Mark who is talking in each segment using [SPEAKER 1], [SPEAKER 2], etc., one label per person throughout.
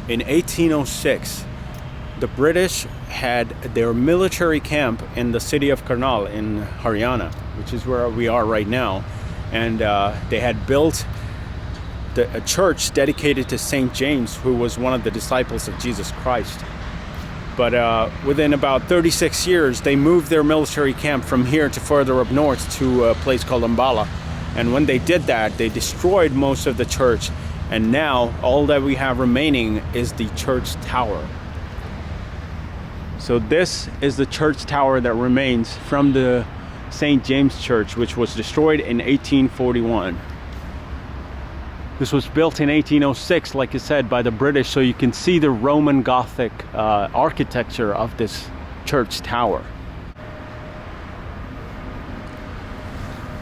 [SPEAKER 1] in 1806, the British had their military camp in the city of Karnal in Haryana, which is where we are right now. And they had built a church dedicated to St. James, who was one of the disciples of Jesus Christ. But within about 36 years, they moved their military camp from here to further up north to a place called Ambala. And when they did that, they destroyed most of the church. And now all that we have remaining is the church tower. So this is the church tower that remains from the St. James Church, which was destroyed in 1841. This was built in 1806, like I said, by the British, so you can see the Roman Gothic architecture of this church tower.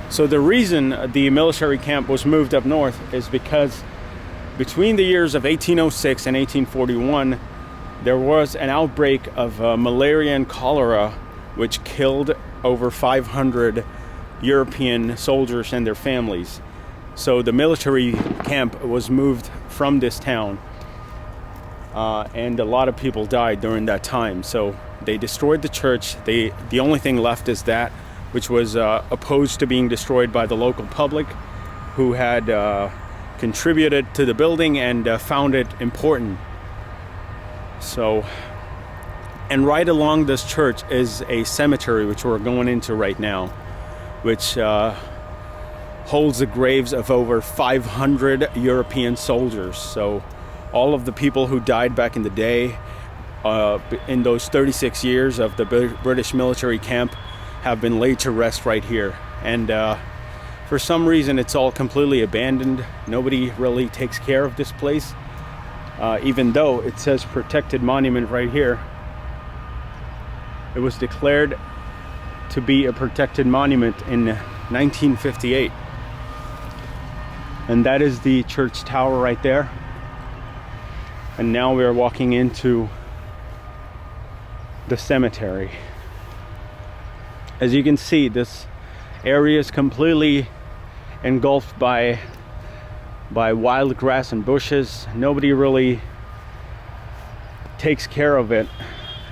[SPEAKER 1] So the reason the military camp was moved up north is because between the years of 1806 and 1841, there was an outbreak of malaria and cholera, which killed over 500 European soldiers and their families. So the military camp was moved from this town, and a lot of people died during that time. So they destroyed the church. The only thing left is that, which was opposed to being destroyed by the local public, who had contributed to the building and found it important. So, and right along this church is a cemetery, which we're going into right now, which holds the graves of over 500 European soldiers. So all of the people who died back in the day, in those 36 years of the British military camp, have been laid to rest right here. And for some reason, it's all completely abandoned. Nobody really takes care of this place. Even though it says protected monument right here. It was declared to be a protected monument in 1958. And that is the church tower right there. And now we are walking into the cemetery. As you can see, this area is completely engulfed by wild grass and bushes. Nobody really takes care of it.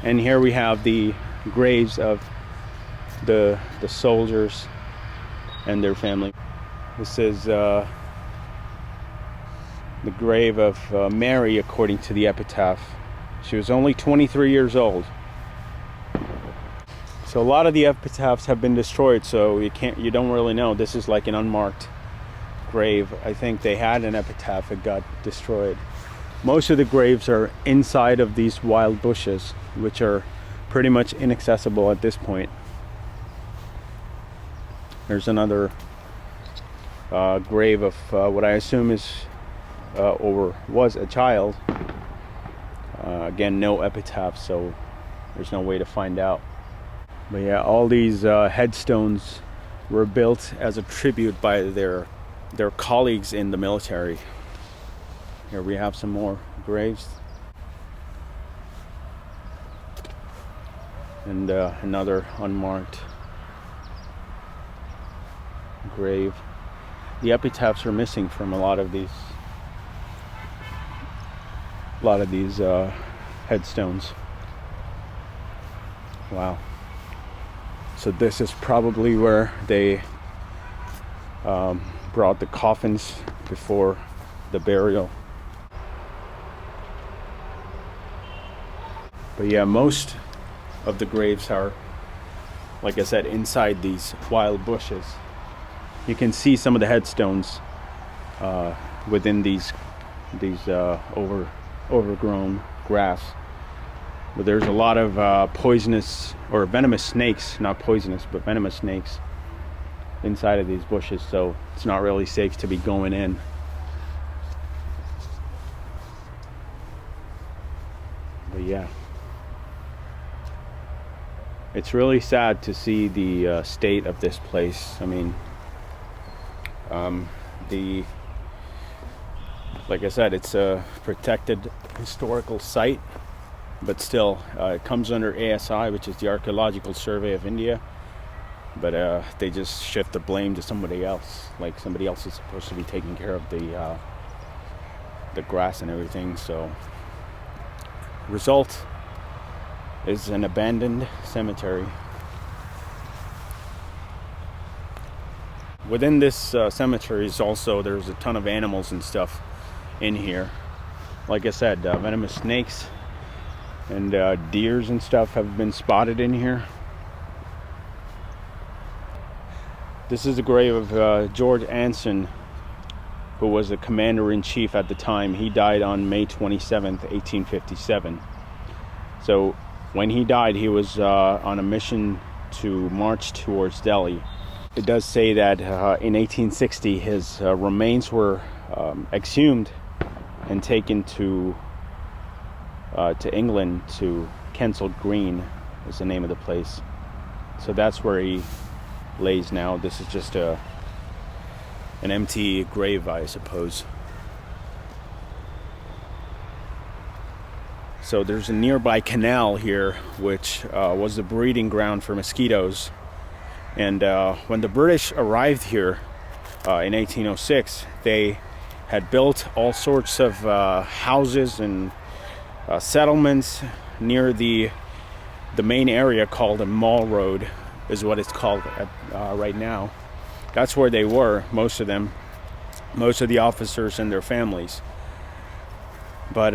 [SPEAKER 1] And here we have the graves of the soldiers and their family. This is the grave of Mary, according to the epitaph. She was only 23 years old. So a lot of the epitaphs have been destroyed, so you don't really know. This is like an unmarked grave. I think they had an epitaph, it got destroyed. Most of the graves are inside of these wild bushes, which are pretty much inaccessible at this point. There's another grave of what I assume is or was a child. Again, no epitaph, so there's no way to find out. But yeah, all these headstones were built as a tribute by their colleagues in the military. Here we have some more graves. And another unmarked grave. The epitaphs are missing from a lot of these headstones. Wow. So this is probably where they brought the coffins before the burial. But yeah, most of the graves are, like I said, inside these wild bushes. You can see some of the headstones within these overgrown grass. But there's a lot of poisonous or venomous snakes, not poisonous, but venomous snakes inside of these bushes, so it's not really safe to be going in. But yeah, it's really sad to see the state of this place. I mean, like I said, it's a protected historical site, but still, it comes under ASI, which is the Archaeological Survey of India. But they just shift the blame to somebody else. Like somebody else is supposed to be taking care of the grass and everything. So result is an abandoned cemetery. Within this cemetery is also, there's a ton of animals and stuff in here. Like I said, venomous snakes and deers and stuff have been spotted in here. This is the grave of George Anson, who was the commander-in-chief at the time. He died on May 27th, 1857. So when he died, he was on a mission to march towards Delhi. It does say that in 1860 his remains were exhumed and taken to England, to Kensal Green is the name of the place. So that's where he lays now. This is just an empty grave, I suppose. So there's a nearby canal here, which was the breeding ground for mosquitoes. And when the British arrived here in 1806, they had built all sorts of houses and settlements near the main area called the Mall Road, is what it's called right now. That's where they were, most of them, most of the officers and their families. But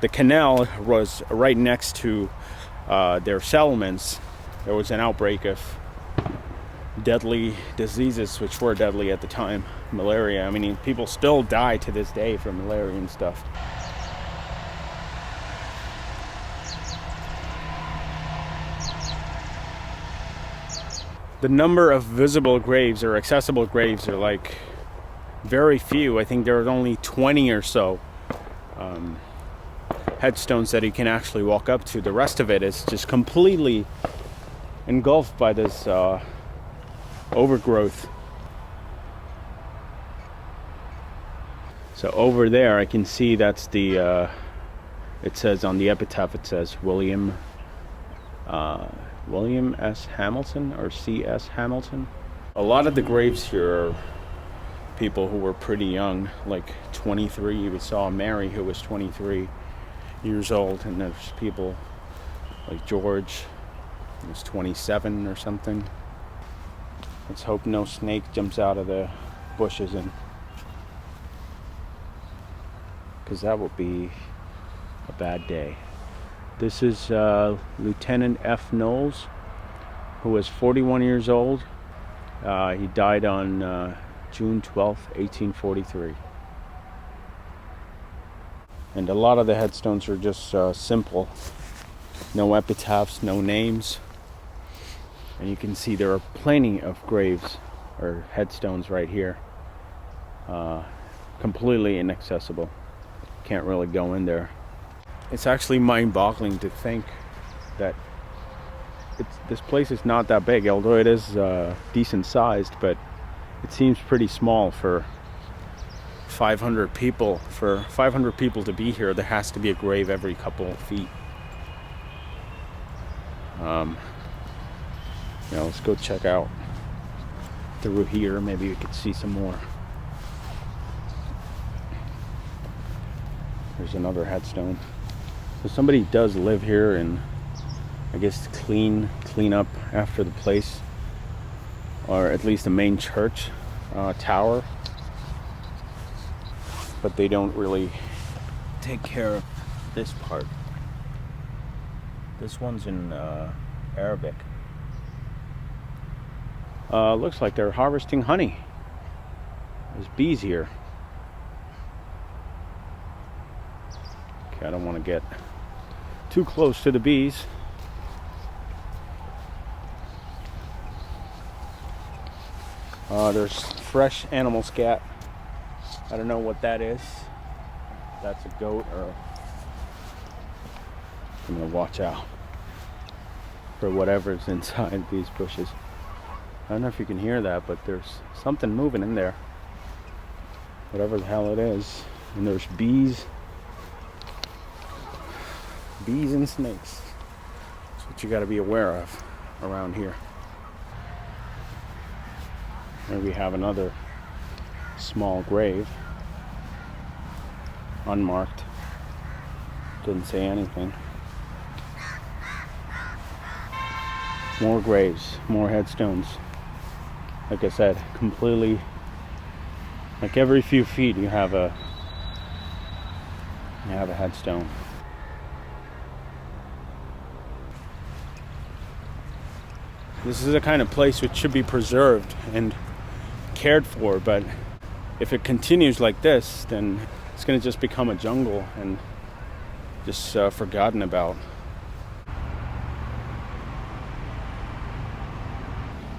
[SPEAKER 1] the canal was right next to their settlements. There was an outbreak of deadly diseases, which were deadly at the time. Malaria. I mean, people still die to this day from malaria and stuff. The number of visible graves or accessible graves are like very few. I think there are only 20 or so headstones that you can actually walk up to. The rest of it is just completely engulfed by this overgrowth. So over there I can see that's the it says on the epitaph, it says William S. Hamilton or C.S. Hamilton. A lot of the graves here are people who were pretty young, like 23. We saw Mary, who was 23 years old, and there's people like George, who was 27 or something. Let's hope no snake jumps out of the bushes, and because that would be a bad day. This is Lieutenant F. Knowles, who was 41 years old. He died on June 12th, 1843. And a lot of the headstones are just simple. No epitaphs, no names. And you can see there are plenty of graves or headstones right here. Completely inaccessible. Can't really go in there. It's actually mind-boggling to think that this place is not that big, although it is decent sized, but it seems pretty small for 500 people. For 500 people to be here, there has to be a grave every couple of feet. Let's go check out through here. Maybe we could see some more. There's another headstone. So somebody does live here and I guess clean up after the place, or at least the main church tower, but they don't really take care of this part. This one's in Arabic. Looks like they're harvesting honey. There's bees here. Okay, I don't want to get too close to the bees. There's fresh animal scat. I don't know what that is. That's a goat, or I'm gonna watch out for whatever's inside these bushes. I don't know if you can hear that, but there's something moving in there. Whatever the hell it is. And there's bees. Bees and snakes. That's what you gotta be aware of around here. Here we have another small grave, unmarked. Didn't say anything. More graves, more headstones. Like I said, completely, like every few feet you have a headstone. This is the kind of place which should be preserved and cared for, but if it continues like this, then it's going to just become a jungle and just forgotten about.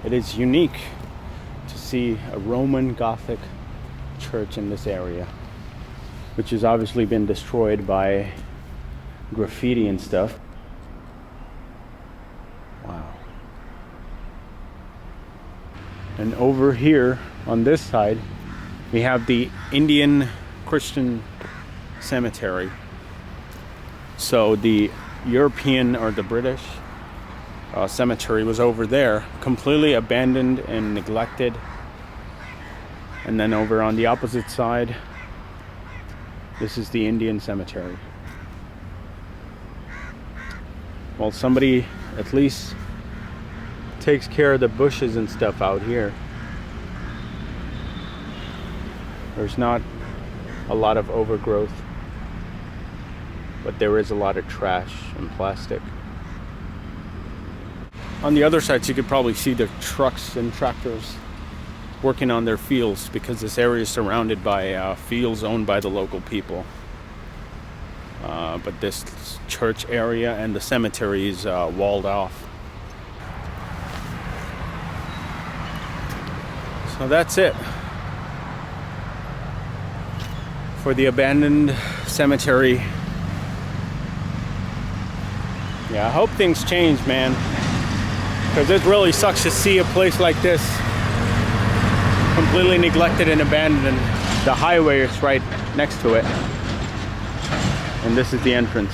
[SPEAKER 1] It is unique to see a Roman Gothic church in this area, which has obviously been destroyed by graffiti and stuff. Wow. And over here on this side, we have the Indian Christian cemetery. So the European or the British cemetery was over there, completely abandoned and neglected. And then over on the opposite side, this is the Indian cemetery. Well, somebody at least takes care of the bushes and stuff out here. There's not a lot of overgrowth, but there is a lot of trash and plastic. On the other side, you could probably see the trucks and tractors working on their fields, because this area is surrounded by fields owned by the local people. But this church area and the cemetery is walled off. So that's it for the abandoned cemetery. Yeah, I hope things change, man, because it really sucks to see a place like this completely neglected and abandoned, and the highway is right next to it, and this is the entrance.